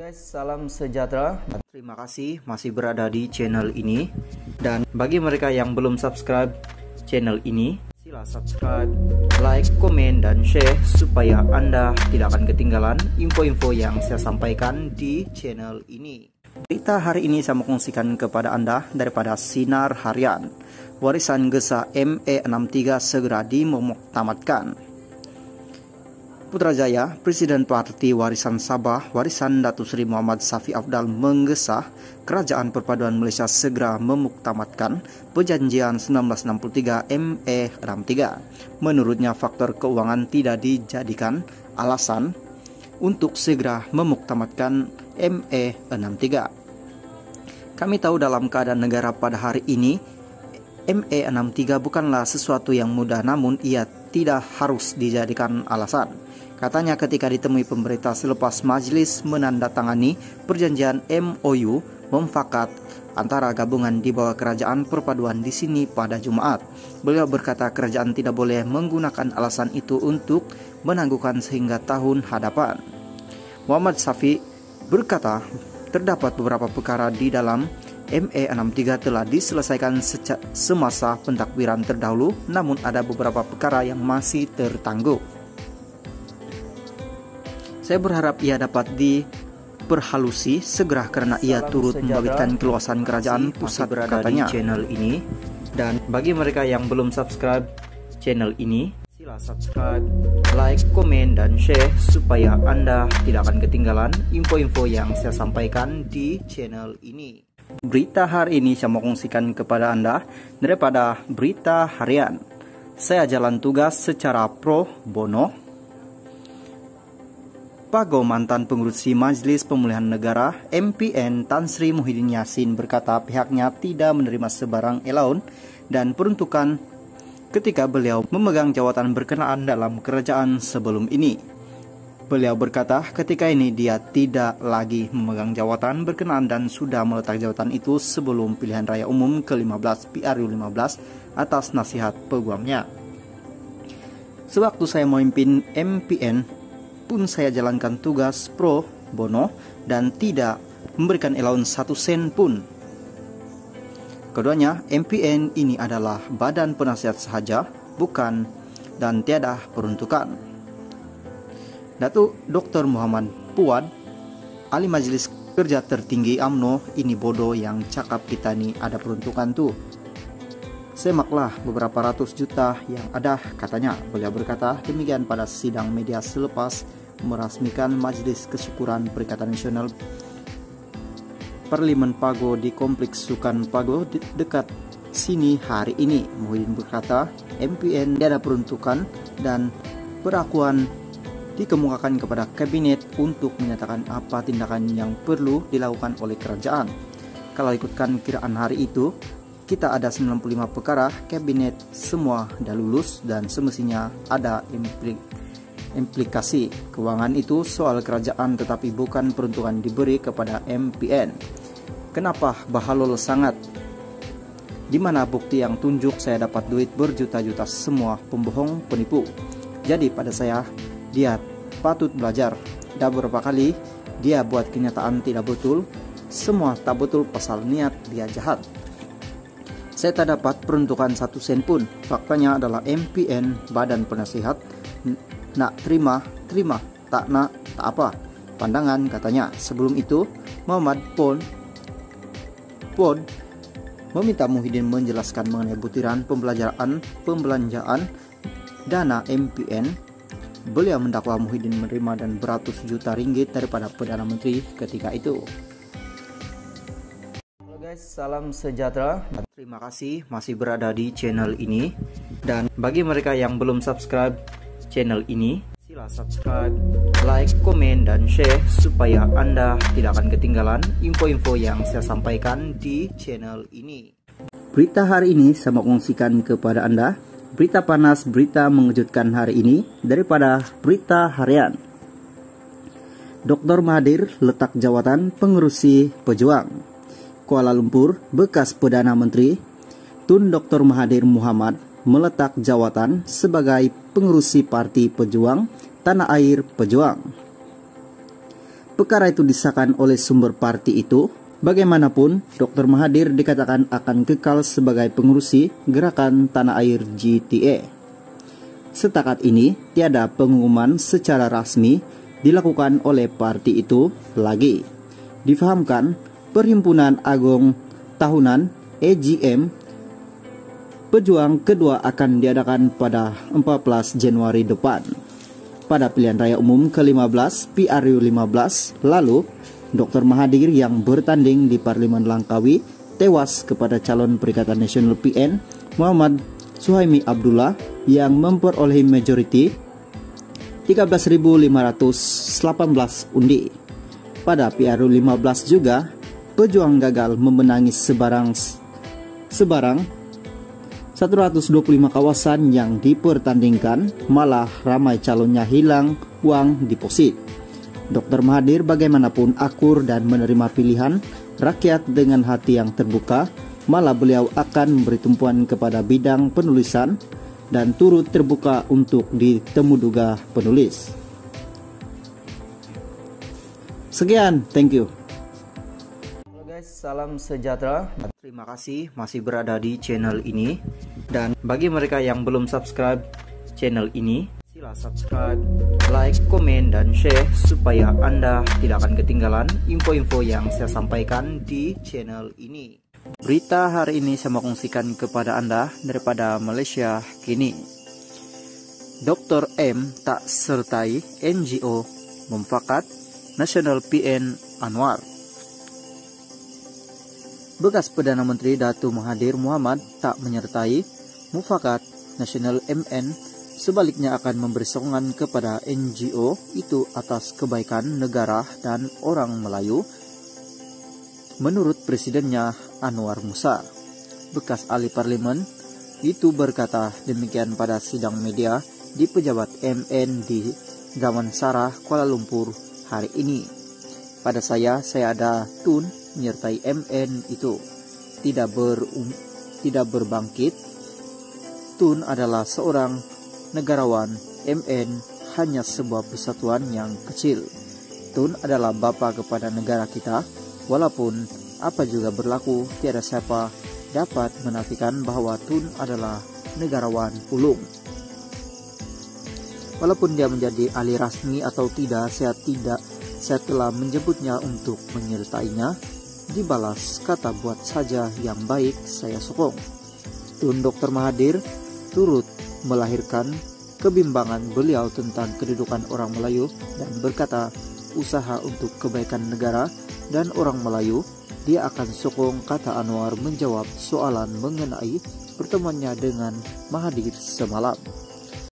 Guys, salam sejahtera. Terima kasih masih berada di channel ini. Dan bagi mereka yang belum subscribe channel ini, sila subscribe, like, komen, dan share supaya Anda tidak akan ketinggalan info-info yang saya sampaikan di channel ini. Berita hari ini saya mau kongsikan kepada Anda daripada Sinar Harian. Warisan Gesa ME63 segera dimuktamadkan. Putrajaya, Presiden Parti Warisan Sabah, Warisan Datuk Seri Muhammad Safi Afdal menggesa Kerajaan Perpaduan Malaysia segera memuktamadkan Perjanjian 1963 ME63. Menurutnya, faktor keuangan tidak dijadikan alasan untuk segera memuktamadkan ME63. Kami tahu dalam keadaan negara pada hari ini, ME63 bukanlah sesuatu yang mudah, namun ia tidak harus dijadikan alasan. Katanya ketika ditemui pemerintah selepas majlis menandatangani perjanjian MOU mufakat antara gabungan di bawah kerajaan perpaduan di sini pada Jumat. Beliau berkata kerajaan tidak boleh menggunakan alasan itu untuk menangguhkan sehingga tahun hadapan. Muhammad Safi berkata terdapat beberapa perkara di dalam ME63 telah diselesaikan semasa pentakbiran terdahulu, namun ada beberapa perkara yang masih tertangguh. Saya berharap ia dapat diperhalusi segera karena ia turut membabitkan keluasan kerajaan pusat, katanya di channel ini. Dan bagi mereka yang belum subscribe channel ini, sila subscribe, like, komen, dan share supaya Anda tidak akan ketinggalan info-info yang saya sampaikan di channel ini. Berita hari ini saya mau kongsikan kepada Anda daripada Berita Harian. Saya jalan tugas secara pro bono. Pago mantan pengurusi Majelis Pemulihan Negara MPN Tan Sri Muhyiddin Yassin berkata pihaknya tidak menerima sebarang allowance dan peruntukan ketika beliau memegang jawatan berkenaan dalam kerajaan sebelum ini. Beliau berkata ketika ini dia tidak lagi memegang jawatan berkenaan dan sudah meletak jawatan itu sebelum pilihan raya umum ke-15 PRU15 atas nasihat peguamnya. Sewaktu saya memimpin MPN pun saya jalankan tugas pro bono dan tidak memberikan allowance 1 sen pun. Keduanya, MPN ini adalah badan penasihat sahaja, bukan dan tiada peruntukan. Datuk Dr. Muhammad Puad, ahli Majlis Kerja Tertinggi UMNO, ini bodoh yang cakap kita ni ada peruntukan tu. Semaklah beberapa ratus juta yang ada, katanya. Beliau berkata demikian pada sidang media selepas merasmikan Majlis Kesyukuran Perikatan Nasional Parlimen Pago di Kompleks Sukan Pago dekat sini hari ini. Muhyiddin berkata MPN tiada peruntukan dan perakuan dikemukakan kepada kabinet untuk menyatakan apa tindakan yang perlu dilakukan oleh kerajaan. Kalau ikutkan kiraan hari itu, kita ada 95 perkara, kabinet semua dah lulus dan semestinya ada implikasi keuangan itu soal kerajaan tetapi bukan peruntukan diberi kepada MPN. Kenapa bahalol sangat? Di mana bukti yang tunjuk saya dapat duit berjuta-juta? Semua pembohong, penipu. Jadi pada saya dia patut belajar. Dah beberapa kali dia buat kenyataan tidak betul. Semua tak betul pasal niat dia jahat. Saya tak dapat peruntukan 1 sen pun. Faktanya adalah MPN badan penasihat. Nak terima, tak nak, tak apa. Pandangan, katanya. Sebelum itu, Muhammad Pod meminta Muhyiddin menjelaskan mengenai butiran pembelanjaan dana MPN. Beliau mendakwa Muhyiddin menerima dan beratus juta ringgit daripada Perdana Menteri ketika itu. Halo guys, salam sejahtera. Terima kasih masih berada di channel ini. Dan bagi mereka yang belum subscribe channel ini, sila subscribe, like, komen, dan share supaya Anda tidak akan ketinggalan info-info yang saya sampaikan di channel ini. Berita hari ini saya mau kongsikan kepada Anda berita panas, berita mengejutkan hari ini daripada Berita Harian. Dr. Mahathir letak jawatan pengurusi pejuang. Kuala Lumpur, bekas Perdana Menteri Tun Dr. Mahathir Mohamad meletak jawatan sebagai pengurusi Parti Pejuang Tanah Air Pejuang. perkara itu disahkan oleh sumber parti itu. Bagaimanapun, Dr. Mahathir dikatakan akan kekal sebagai pengurusi gerakan Tanah Air GTA. Setakat ini, tiada pengumuman secara rasmi dilakukan oleh parti itu lagi. Difahamkan, Perhimpunan Agung Tahunan (AGM) Pejuang kedua akan diadakan pada 14 Januari depan. Pada pilihan raya umum ke-15 PRU 15 lalu, Dr. Mahathir yang bertanding di Parlemen Langkawi tewas kepada calon Perikatan Nasional PN Muhammad Suhaimi Abdullah yang memperoleh majority 13.518 undi. Pada PRU 15 juga, pejuang gagal memenangi sebarang 125 kawasan yang dipertandingkan, malah ramai calonnya hilang uang deposit. Dr. Mahathir bagaimanapun akur dan menerima pilihan rakyat dengan hati yang terbuka, malah beliau akan memberi tumpuan kepada bidang penulisan dan turut terbuka untuk ditemuduga penulis. Sekian, thank you. Halo guys, salam sejahtera. Terima kasih masih berada di channel ini. Dan bagi mereka yang belum subscribe channel ini, sila subscribe, like, komen, dan share supaya Anda tidak akan ketinggalan info-info yang saya sampaikan di channel ini. Berita hari ini saya mau kongsikan kepada Anda daripada Malaysia kini. Dr. M tak sertai NGO memfakat Nasional PN Anwar. Bekas Perdana Menteri Datuk Mahathir Mohamad tak menyertai mufakat Nasional MN, sebaliknya akan memberi sokongan kepada NGO itu atas kebaikan negara dan orang Melayu. Menurut presidennya Anwar Musa, bekas ahli parlimen itu berkata demikian pada sidang media di pejabat MN di Damansara, Kuala Lumpur hari ini. Pada saya ada Tun menyertai MN itu tidak berbangkit. Tun adalah seorang negarawan, MN hanya sebuah persatuan yang kecil. Tun adalah bapa kepada negara kita. Walaupun apa juga berlaku, tiada siapa dapat menafikan bahwa Tun adalah negarawan ulung. Walaupun dia menjadi ahli rasmi atau tidak, saya telah menyebutnya untuk menyertainya. Dibalas kata buat saja yang baik, saya sokong. Tun Dr. Mahathir turut melahirkan kebimbangan beliau tentang kedudukan orang Melayu dan berkata usaha untuk kebaikan negara dan orang Melayu dia akan sokong, kata Anwar menjawab soalan mengenai pertemuannya dengan Mahathir semalam.